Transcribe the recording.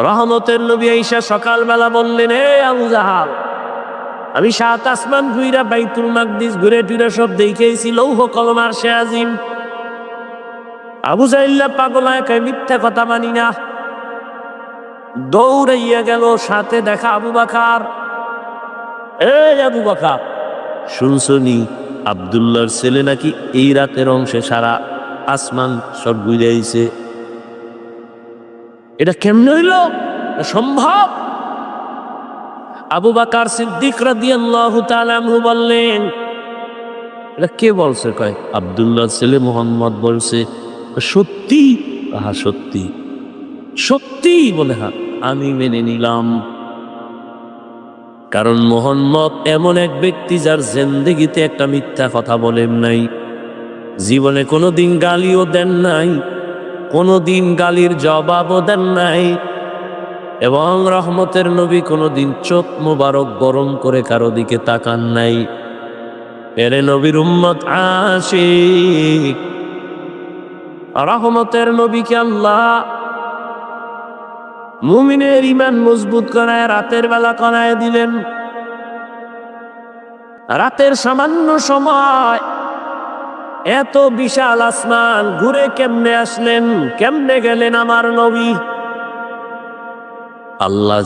রহমতের নবী ঈসা সকালবেলা বললেন, এ আবু জাহাল, আমি 7 আসমান ঘুইরা বাইতুল মাকদিস ঘুরে টুরে সব দেখেছি, লৌহ কলম আরশে আজিম। আবু জাহিল্লা পাগল হয়, মিথ্যা কথা মানি না। দৌড়াইয়া গেল, সাথে দেখা আবু বকর। এই আবু বকর, শুনছনি আব্দুল্লাহর ছেলে নাকি এই রাতের অংশে সারা আসমান সব ঘুরে আইছে? এটা কেমনে হইল? সম্ভব? আবু বকর সিদ্দিক রাদিয়াল্লাহু তাআলা আনহু বললেন, এটা কে বলছে? কয় আব্দুল্লাহর ছেলে মুহাম্মদ বলছে। সত্যি? হ্যাঁ সত্যি। সত্যি? বলে হ্যাঁ। আমি মেনে নিলাম, কারণ মুহাম্মদ এমন এক ব্যক্তি যার জিন্দেগিতে একটা মিথ্যা কথা বলেন নাই, জীবনে কোনোদিন গালিও দেন নাই, কোনোদিন গালির জবাবও দেন নাই, এবং রহমতের নবী কোনোদিন চোখ মোবারক গরম করে কারো দিকে তাকান নাই। এরে নবীর উম্মত আশিক, রহমতের নবীকে আল্লাহ মুমিনের ঈমান মজবুত করায় রাতের বেলা করায় দিলেন। রাতের সামান্য সময় এত বিশাল আসমান ঘুরে কেমনে আসলেন, কেমনে গেলেন আমার নবী? আল্লাহ